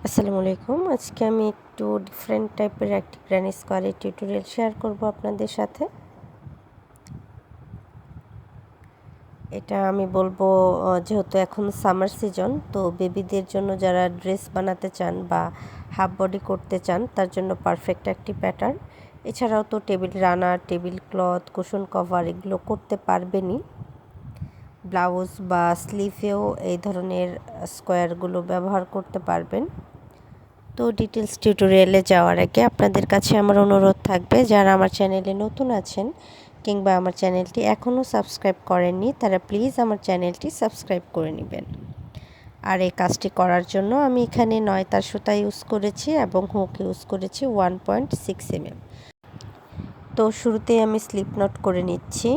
আসসালামু আলাইকুম। আজকে আমি একটু ডিফারেন্ট টাইপের একটি গ্র্যানি স্কোয়ারের টিউটোরিয়াল শেয়ার করব আপনাদের সাথে। এটা আমি বলবো যেহেতু এখন সামার সিজন, তো বেবিদের জন্য যারা ড্রেস বানাতে চান বা হাফ বডি করতে চান তার জন্য পারফেক্ট একটি প্যাটার্ন। এছাড়াও তো table runner, table cloth, cushion cover এগুলো করতে পারবেনই। ব্লাউজ বা স্লিভেও এই ধরনের স্কোয়ারগুলো ব্যবহার করতে পারবেন। তো ডিটেলস টিউটোরিয়ালে যাওয়ার আগে আপনাদের কাছে আমার অনুরোধ থাকবে, যারা আমার চ্যানেলে নতুন আছেন কিংবা আমার চ্যানেলটি এখনও সাবস্ক্রাইব করেননি তারা প্লিজ আমার চ্যানেলটি সাবস্ক্রাইব করে নেবেন। আর এই কাজটি করার জন্য আমি এখানে 9 তার সুতা ইউজ করেছি এবং হুক ইউজ করেছি 1.6 mm। তো শুরুতেই আমি স্লিপ নট করে নিচ্ছি।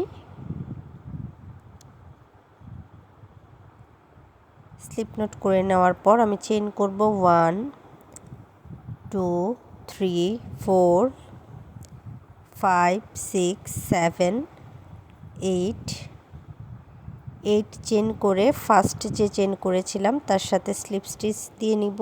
স্লিপ নট করে নেওয়ার পর আমি চেইন করব 1 2 3 4 5 6 7 8 চেন করে ফার্স্ট যে চেন করেছিলাম তার সাথে স্লিপ স্টিচ দিয়ে নিব।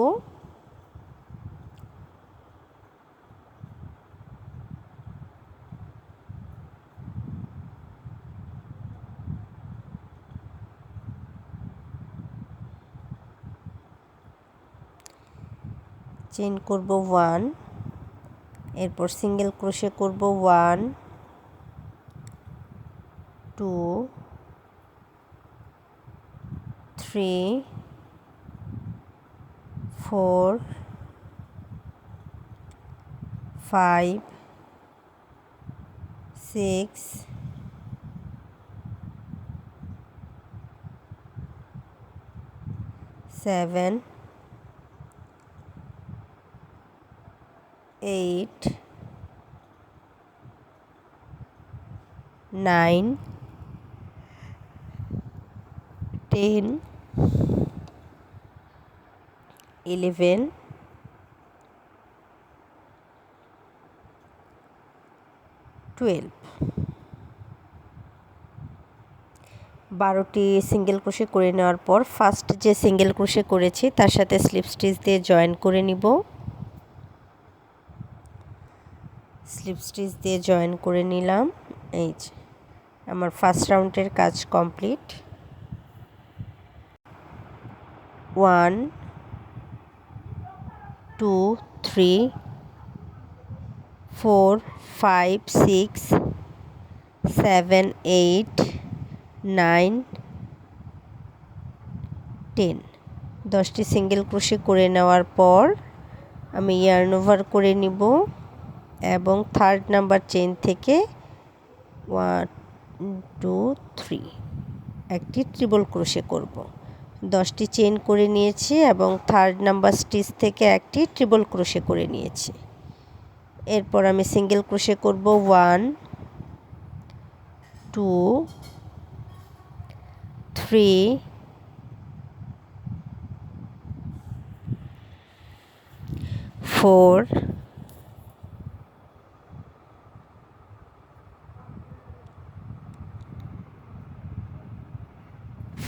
চেন করব 1, এরপর সিঙ্গেল ক্রোশে করব 1 2 3 4 5 6 7 8 9 10 11 12। 12টি সিঙ্গেল ক্রোশে করে নেওয়ার পর ফার্স্ট যে সিঙ্গেল ক্রোশে করেছি তার সাথে স্লিপ স্টিচ দিয়ে জয়েন করে নিব। স্লিপ স্টিচ দিয়ে জয়েন করে নিলাম। এই যে আমার ফার্স্ট রাউন্ডের কাজ কমপ্লিট। 1 2 3 4 5 6 7 8 9 10। 10টি সিঙ্গেল ক্রোশে করে নেওয়ার পর আমি ইয়ার্ন ওভার করে নিব এবং থার্ড নাম্বার চেইন থেকে 1 2 3 একটি ট্রিপল ক্রোশে করব। 10টি চেইন করে নিয়েছি এবং থার্ড নাম্বার স্টিচ থেকে একটি ট্রিপল ক্রোশে করে নিয়েছি। এরপর আমি সিঙ্গেল ক্রোশে করব 1 2 3 4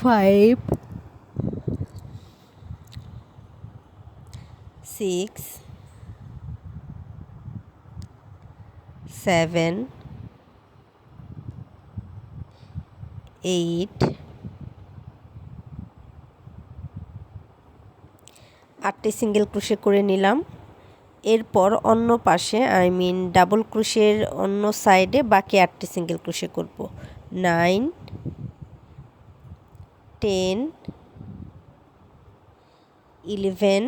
5 6 7 8 8টি সিঙ্গেল ক্রোশে করে নিলাম। এরপর অন্য পাশে ডাবল ক্রোশের অন্য সাইডে বাকি 8টি সিঙ্গেল ক্রোশে করব। 9 10 11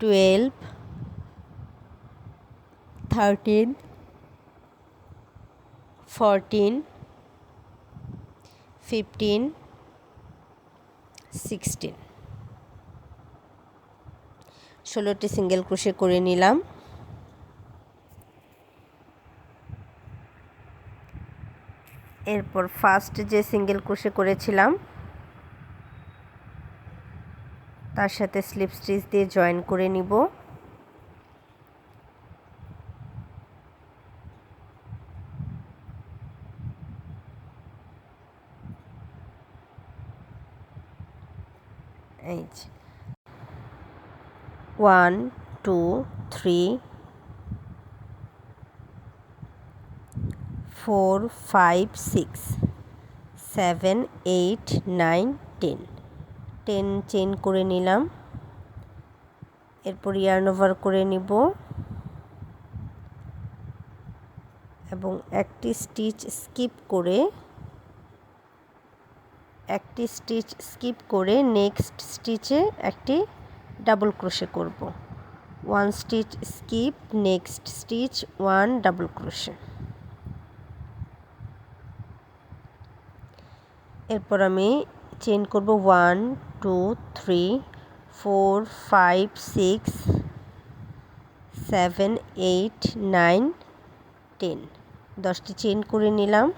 12 13 14 15 16। 16টি সিঙ্গেল ক্রোশে করে নিলাম। এরপর ফার্স্ট যে সিঙ্গেল ক্রোশে করেছিলাম তার সাথে স্লিপ স্টিচ দিয়ে জয়েন করে নিব। এই 1 2 3 4 5 6 7 8 9 10 10 চেইন করে নিলাম। এরপর ইয়ার্ন ওভার করে নিব এবং একটি স্টিচ স্কিপ করে নেক্সট স্টিচে একটি ডাবল ক্রোশে করব। 1 stitch skip, next stitch 1 double crochet. এরপর আমি চেইন করব 1 2 3 4 5 6 7 8 9 10 10টি চেইন করে নিলাম।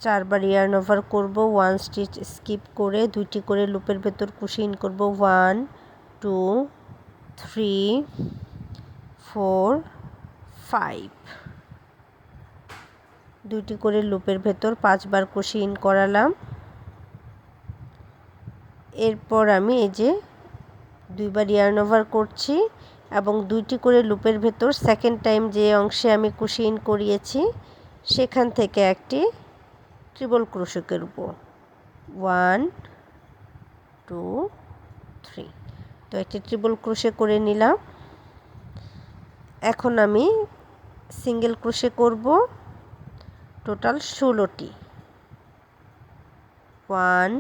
চারবার ইয়ার্ন ওভার করব, 1 স্টিচ স্কিপ করে 2টি করে লুপের ভেতর কুশি ইন করব। 1 2 3 4 5 2টি করে লুপের ভেতর 5 বার কুশি ইন করালাম। এরপর আমি এই যে 2বার ইয়ার্ন ওভার করছি এবং 2টি করে লুপের ভেতর সেকেন্ড টাইম যে অংশে আমি কুশি ইন করিয়েছি সেখান থেকে একটি ট্রিপল ক্রোশে করব। 1 2 3 তো একটি ট্রিপল ক্রোশে করে নিলাম। এখন আমি সিঙ্গেল ক্রোশে করব টোটাল 16টি। 1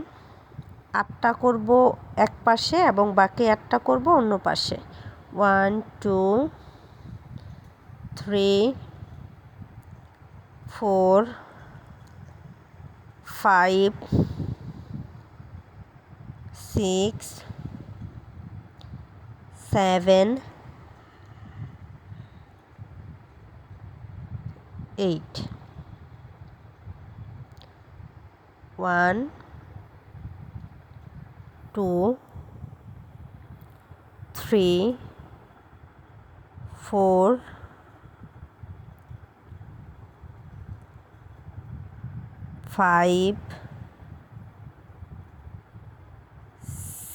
8টা করব এক পাশে এবং বাকি 8টা করব অন্য পাশে। 1 2 3 4 5 6 7 8 1 2 3 4 5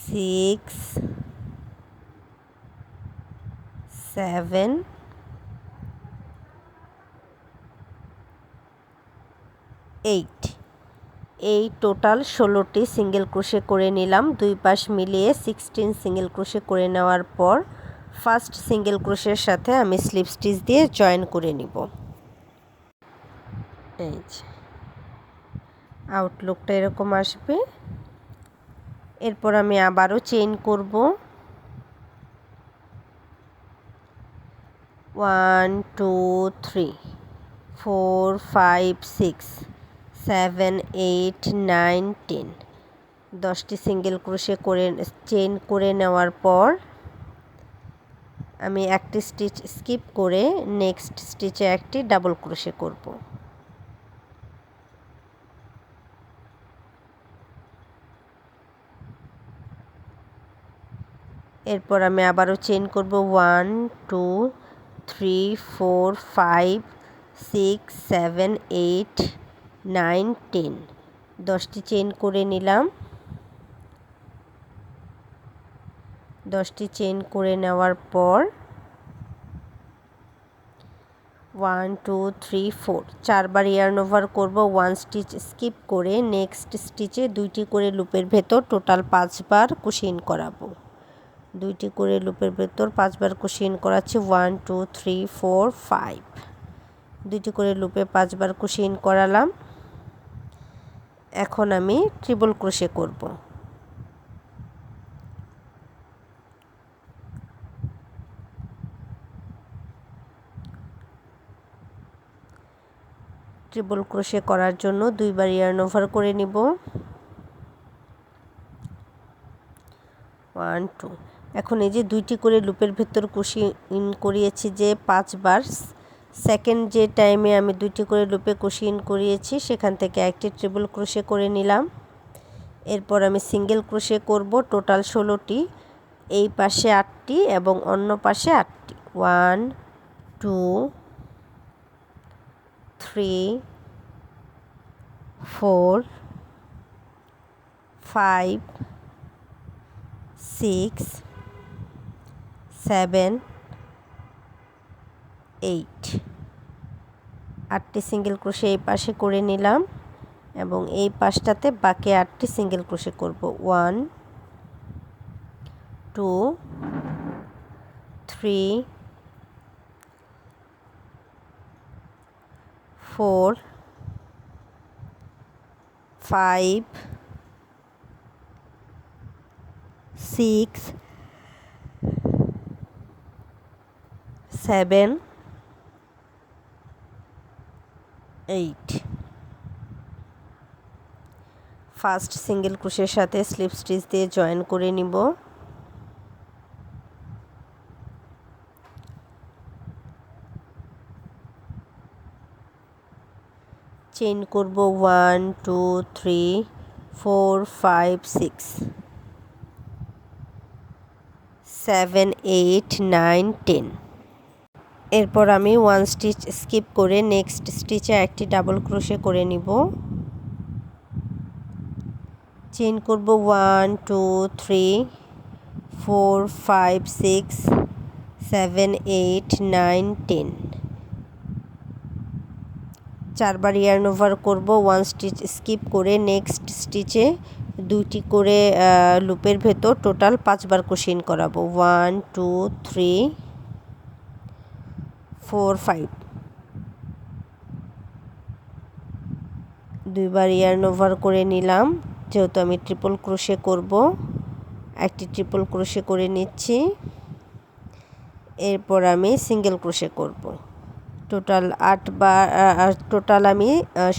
6 7 8 এই টোটাল 16টি সিঙ্গেল ক্রোশে করে নিলাম। দুই পাশ মিলিয়ে 16 সিঙ্গেল ক্রোশে করে নেওয়ার পর ফার্স্ট সিঙ্গেল ক্রোশের সাথে আমি স্লিপ স্টিচ দিয়ে জয়েন করে নিব। এই যে আউটলুকটা এরকম আসবে। এরপর আমি আবারও চেইন করব। 1 2 3 4 5 6 7 8 9 10 10টি সিঙ্গেল ক্রোশে করে চেইন করে নেওয়ার পর আমি একটি স্টিচ স্কিপ করে নেক্সট স্টিচে একটি ডাবল ক্রোশে করব। এরপর আমি আবারও চেইন করব 1 2 3 4 5 6 7 8 9 10 10টি চেইন করে নিলাম। 10টি চেইন করে নেওয়ার পর 1 2 3 4 চারবার ইয়ার্ন ওভার করব। 1 স্টিচ স্কিপ করে নেক্সট স্টিচে 2টি করে লুপের ভেতর টোটাল 5 বার কুশি ইন করাবো। 2টি করে লুপের ভেতর 5 বার কুশি ইন করাচ্ছি। 1 2 3 4 5 2টি করে লুপে 5 বার কুশি ইন করালাম। এখন আমি ট্রিপল ক্রোশে করব। ট্রিপল ক্রোশে করার জন্য 2বার ইয়ার্ন ওভার করে নিব। 1 2 এখন এই যে 2টি করে লুপের ভেতর কুশি ইন করিয়েছি যে 5 বার, সেকেন্ড যে টাইমে আমি 2টি করে লুপে কুশি ইন করিয়েছি সেখান থেকে একটি ট্রিপল ক্রোশে করে নিলাম। এরপর আমি সিঙ্গেল ক্রোশে করব টোটাল 16টি, এই পাশে 8টি এবং অন্য পাশে 8টি। 1 2 3 3 4 5 6 7 8 8টি সিঙ্গেল ক্রোশে এই পাশে করে নিলাম এবং এই পাশটাতে বাকি 8টি সিঙ্গেল ক্রোশে করব 1 2 3 4 5 6 7 8 ফার্স্ট সিঙ্গেল ক্রোশের সাথে স্লিপ স্টিচ দিয়ে জয়েন করে নিব। চেইন করব 1 2 3 4 5 6 7 8 9 10। এরপর আমি 1 স্টিচ স্কিপ করে নেক্সট স্টিচে একটি ডাবল ক্রোশে করে নিব। চেইন করব 1 2 3 4 5 6 7 8 9 10। 4বার ইয়ার্ন ওভার করব। 1 স্টিচ স্কিপ করে নেক্সট স্টিচে 2টি করে লুপের ভেতর টোটাল 5বার ক্রোশিং করাবো। 1 2 3 4 5। 2বার ইয়ার্ন ওভার করে নিলাম, যেহেতু আমি ট্রিপল ক্রোশে করব। একটি ট্রিপল ক্রোশে করে নিচ্ছি। এরপর আমি সিঙ্গেল ক্রোশে করব। টোটাল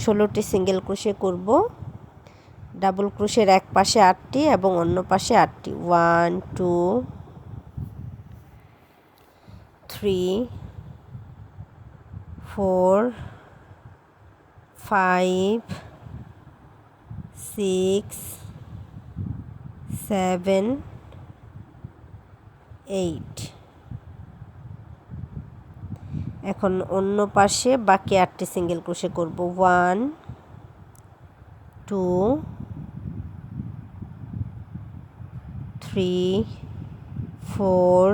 16টি সিঙ্গেল ক্রোশে করব। ডাবল ক্রোশের এক পাশে 8টি এবং অন্য পাশে 8টি। 1 2 3 4 5 6 7 8। এখন অন্য পাশে বাকি 8টি সিঙ্গেল ক্রোশে করব। 1 2 3 4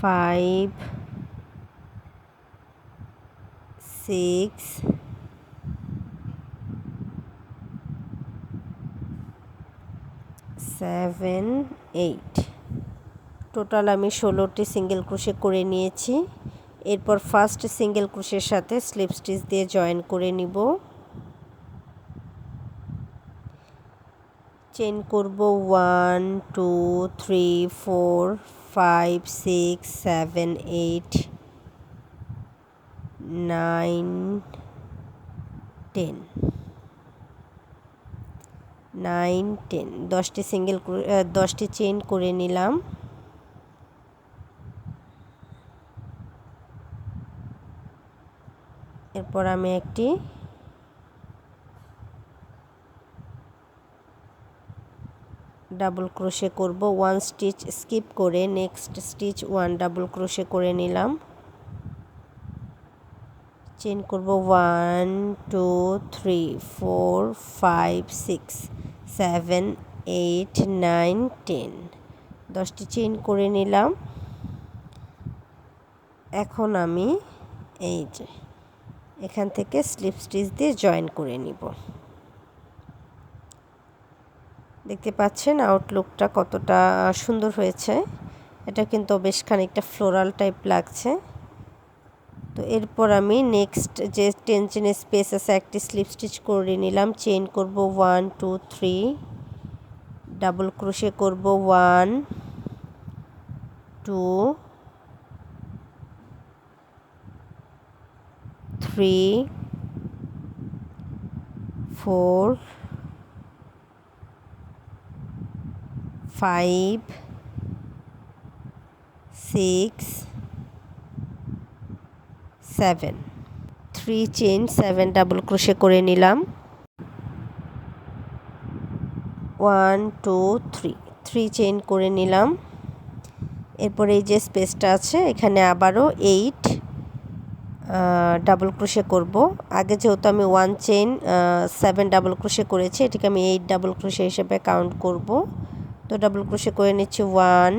5 6 7 8। টোটাল আমি 16টি সিঙ্গেল ক্রোশে করে নিয়েছি। এরপর ফার্স্ট সিঙ্গেল ক্রোশের সাথে স্লিপ স্টিচ দিয়ে জয়েন করে নিব। চেইন করব 1 2 3 4 5 6 7 8 9 10 9 10। 10টি চেইন করে নিলাম। এরপর আমি একটি ডাবল ক্রোশে করব। 1 স্টিচ স্কিপ করে নেক্সট স্টিচ 1 ডাবল ক্রোশে করে নিলাম। চেইন করব 1 2 3 4 5 6 7 8 9 10। 10টি চেইন করে নিলাম। এখন আমি এই যে এখান থেকে স্লিপ স্টিচ দিয়ে জয়েন করে নিব। দেখতে পাচ্ছেন আউটলুকটা কতটা সুন্দর হয়েছে। এটা কিন্তু বেশ খানিকটা ফ্লোরাল টাইপ লাগছে। তো এরপর আমি নেক্সট যে টেনশন স্পেস আছে একটি স্লিপ স্টিচ করে নিলাম। চেইন করব 1 2 3 ডাবল ক্রোশে করব 1 2 3 4 5 6 7। 3 চেইন 7 ডাবল ক্রোশে করে নিলাম। 1 2 3 3 চেইন করে নিলাম। এরপর এই যে স্পেসটা আছে এখানে আবারও 8 ডাবল ক্রোশে করব। আগে যেহেতু আমি 1 চেইন 7 ডাবল ক্রোশে করেছি, এটাকে আমি 8 ডাবল ক্রোশে হিসেবে কাউন্ট করব। তো ডাবল ক্রোশে করে নিচ্ছি 1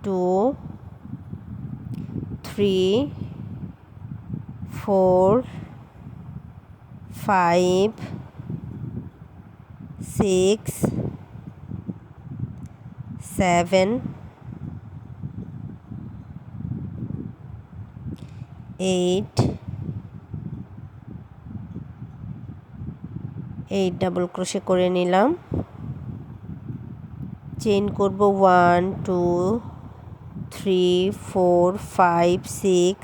2 3 4 5 6 7 8 ডাবল ক্রোশে করে নিলাম। চেইন করব 1 2 3 4 5 6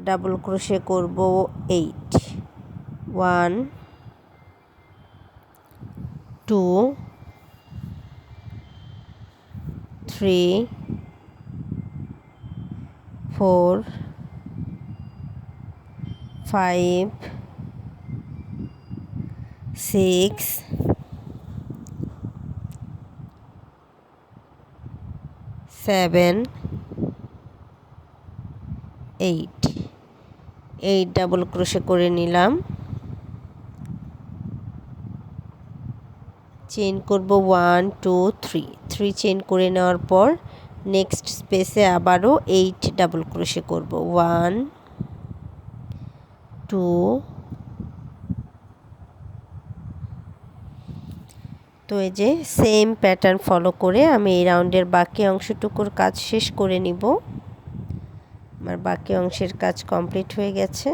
ডাবল ক্রোশে করব 8 1 2 3 4 5 6 7 8 ডাবল ক্রোশে করে নিলাম। চেইন করব 1 2 3 চেইন করে নেওয়ার পর নেক্সট স্পেসে আবারও 8 ডাবল ক্রোশে করব 1 2। তো এই যে সেম প্যাটার্ন ফলো করে আমি এই রাউন্ডের বাকি অংশটুকুর কাজ শেষ করে নিব। আমার বাকি অংশের কাজ কমপ্লিট হয়ে গেছে।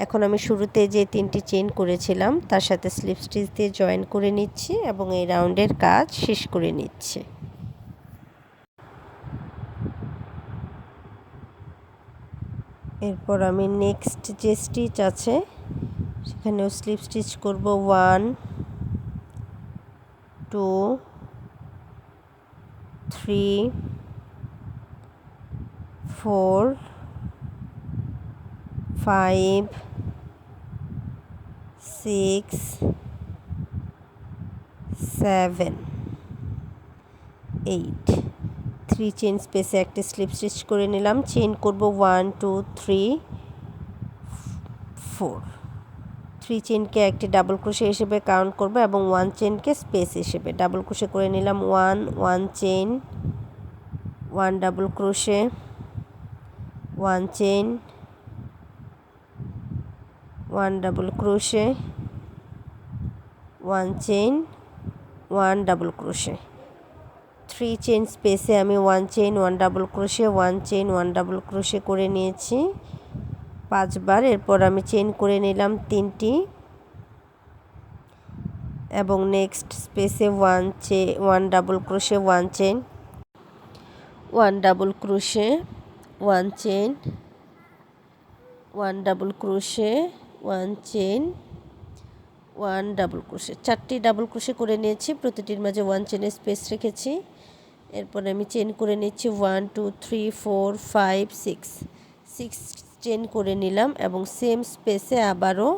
এখন আমি শুরুতে যে 3টি চেইন করেছিলাম তার সাথে স্লিপ স্টিচ দিয়ে জয়েন করে নিচ্ছি এবং এই রাউন্ডের কাজ শেষ করে নিচ্ছি। এরপর আমি নেক্সট যে স্টিচ আছে সেখানেও স্লিপ স্টিচ করব 1 2 3 4 5 6 7 8 3 চেইন স্পেসে একটা স্লিপ স্টিচ করে নিলাম। চেইন করব 1 2 3 4 3 চেইনকে একটি ডাবল ক্রোশে হিসেবে কাউন্ট করব এবং 1 চেইনকে স্পেস হিসেবে ডাবল ক্রোশে করে নিলাম। 1 chain 1 double crochet 1 chain 1 double crochet 1 chain 1 double crochet. 3 chain স্পেসে আমি 1 chain 1 double crochet 1 chain 1 double crochet করে নিয়েছি 5 বার। এরপর আমি চেইন করে নিলাম 3টি এবং নেক্সট স্পেসে 1 double crochet 1 chain 1 double crochet 1 chain 1 double crochet 1 chain 1 double crochet. 4টি ডাবল ক্রোশে করে নিয়েছি, প্রতিটির মাঝে 1 চেইনের স্পেস রেখেছি। এরপর আমি চেইন করে নিচ্ছি 1 2 3 4 5 6 চেইন করে নিলাম এবং সেম স্পেসে আবারও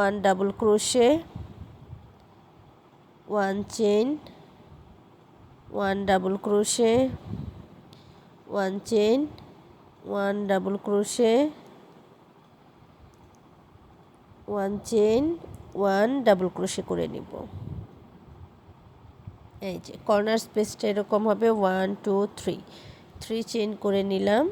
1 double crochet 1 chain 1 double crochet 1 chain 1 double crochet 1 chain 1 double crochet করে নিব। এই যে কর্নার স্পেসটা এরকম হবে 1 2 3 চেইন করে নিলাম।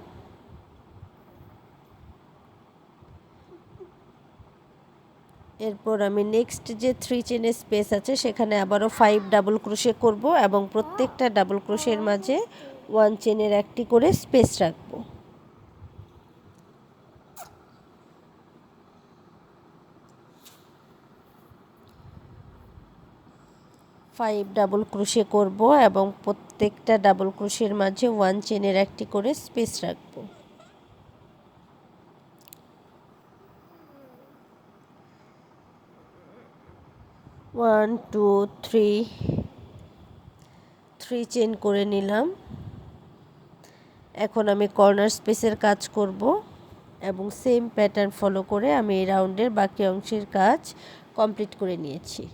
এরপর আমি নেক্সট যে 3 চেইনের স্পেস আছে সেখানে আবারও 5 ডাবল ক্রোশে করব এবং প্রত্যেকটা ডাবল ক্রোশের মাঝে 1 চেইনের একটি করে স্পেস রাখব। 5 ডাবল ক্রোশে করব এবং প্রত্যেকটা ডাবল ক্রোশের মাঝে 1 চেইনের একটি করে স্পেস রাখব। 1 2 3 চেইন করে নিলাম। এখন আমি কর্নার স্পেসের কাজ করব এবং সেম প্যাটার্ন ফলো করে আমি এই রাউন্ডের বাকি অংশের কাজ কমপ্লিট করে নিয়েছি।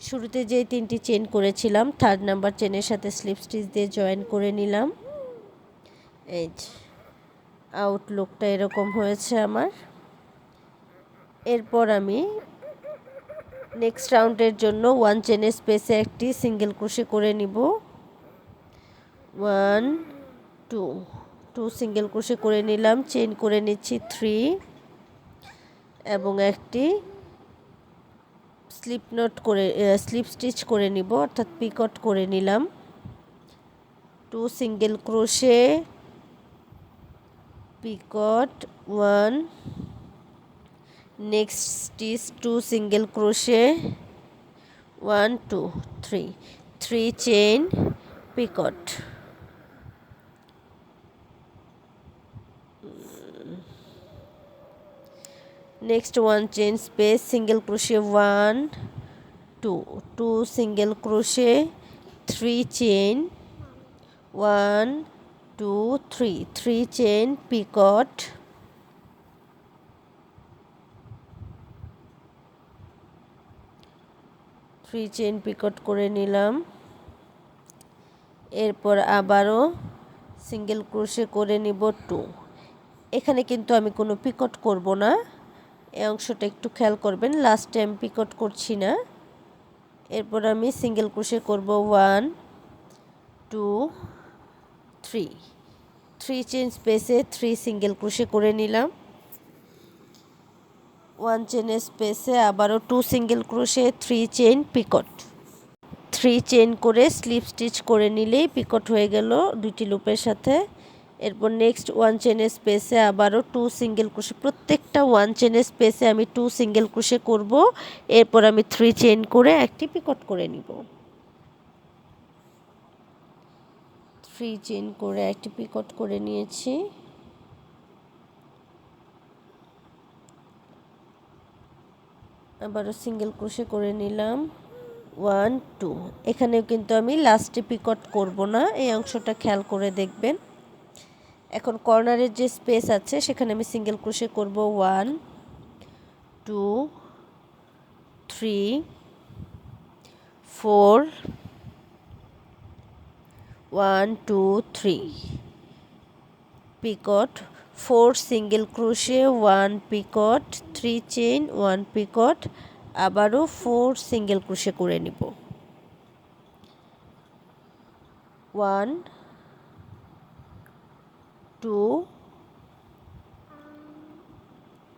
শুরুতে যে 3টি চেইন করেছিলাম 3rd নাম্বার চেইনের সাথে স্লিপ স্টিচ দিয়ে জয়েন করে নিলাম এই যে আউটলুকটা এরকম হয়েছে আমার। এরপর আমি নেক্সট রাউন্ডের জন্য 1 চেন স্পেসে একটি সিঙ্গেল ক্রোশে করে নিব। 1 2 সিঙ্গেল ক্রোশে করে নিলাম, চেন করে নিচ্ছি 3 এবং একটি স্লিপ স্টিচ করে নিব, অর্থাৎ পিকট করে নিলাম। 2 single crochet, Picot 1, next stitch 2 single crochet, 1 2 3 chain, Picot. Next 1 chain space, single crochet 1 2 single crochet, 3 chain, 1 2 3 chain, Picot. Chain Picot করে নিলাম। এরপর আবারও সিঙ্গেল ক্রোশে করে নিব 2। এখানে কিন্তু আমি কোনো পিকট করব না, এই অংশটা একটু খেয়াল করবেন, লাস্ট টাইম পিকট করছি না। এরপর আমি সিঙ্গেল ক্রোশে করব 1 2 3 চেইন স্পেসে 3 সিঙ্গেল ক্রোশে করে নিলাম। 1 চেইন স্পেসে আবারও 2 single crochet, 3 chain, Picot. 3 chain করে স্লিপ স্টিচ করে নিলেই পিকট হয়ে গেল দুইটি লুপের সাথে। এরপর নেক্সট 1 চেইন স্পেসে আবারও 2 সিঙ্গেল ক্রোশে, প্রত্যেকটা 1 চেইন স্পেসে আমি 2 সিঙ্গেল ক্রোশে করব। এরপর আমি 3 চেইন করে একটি পিকট করে নিব। 3 চেইন করে একটি পিকট করে নিয়েছি। আবারও সিঙ্গেল ক্রোশে করে নিলাম 1 2। এখানেও কিন্তু আমি লাস্টে পিকট করব না, এই অংশটা খেয়াল করে দেখবেন। এখন কর্নারের যে স্পেস আছে সেখানে আমি সিঙ্গেল ক্রোশে করব 1 2 3 4 1 2 3 Picot, 4 single crochet, 1 Picot, 3 chain, 1 Picot, আবারও 4 সিঙ্গেল ক্রোশে করে নিব। 1 2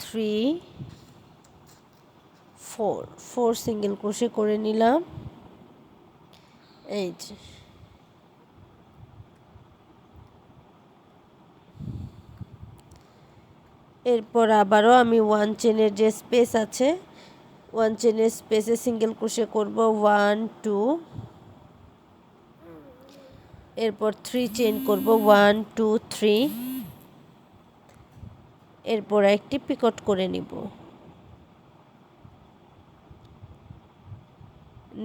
3 4 সিঙ্গেল ক্রোশে করে নিলাম। এই যে এরপর আবারও আমি 1 চেনের যে স্পেস আছে 1 চেনের স্পেসে সিঙ্গেল ক্রোশে করব 1 2, এরপর 3 চেইন করব 1 2 3, এরপর একটি পিকট করে নিব।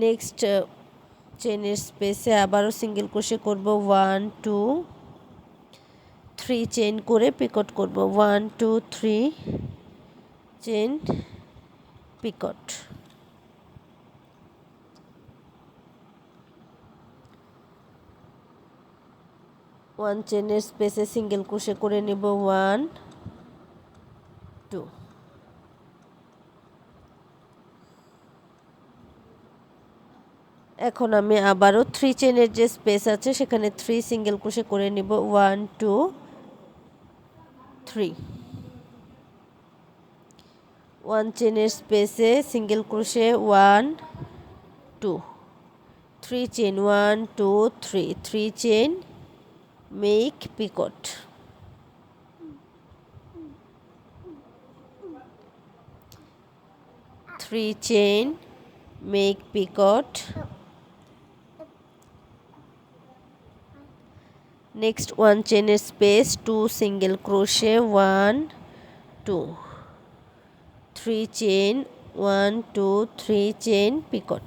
নেক্সট চেনের স্পেসে আবারও সিঙ্গেল ক্রোশে করব 1 2 3 চেইন করে পিকট করব 1 2 3 চেইন, পিকট। ওয়ান চেনের স্পেসে সিঙ্গেল ক্রোশে করে নেব 1 2। এখন আমি আবারও 3 চেনের যে স্পেস আছে সেখানে 3 সিঙ্গেল ক্রোশে করে নিব 1 2 3। 1 চেনের স্পেসে single crochet 1 2 3 chain 1 2 3 chain, make Picot. 3 chain, make Picot. Next 1 চেনের space 2 single crochet 1 2 3 chain 1 2 3 chain, Picot.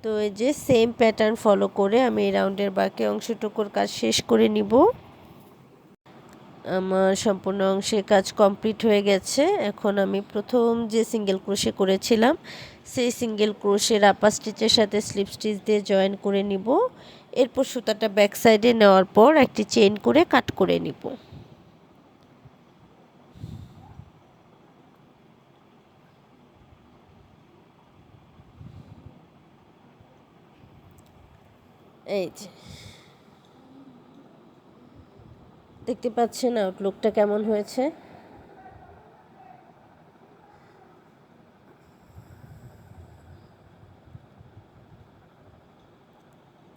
তো এই যে সেম প্যাটার্ন ফলো করে আমি এই রাউন্ডের বাকি অংশটুকুর কাজ শেষ করে নিব। আমার সম্পূর্ণ অংশের কাজ কমপ্লিট হয়ে গেছে। এখন আমি প্রথম যে সিঙ্গেল ক্রোশে করেছিলাম সেই সিঙ্গেল ক্রোশের আপার স্টিচের সাথে স্লিপ স্টিচ দিয়ে জয়েন করে নিব এরপর সুতাটা ব্যাক সাইডে নেওয়ার পর একটি চেইন করে কাট করে নিব। এই যে দেখতে পাচ্ছেন আউটলুকটা কেমন হয়েছে।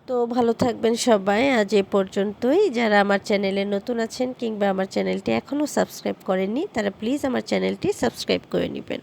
তো ভালো থাকবেন সবাই। আজ এ পর্যন্তই। যারা আমার চ্যানেলে নতুন আছেন কিংবা আমার চ্যানেলটি এখনও সাবস্ক্রাইব করেননি তারা প্লিজ আমার চ্যানেলটি সাবস্ক্রাইব করে নেবেন।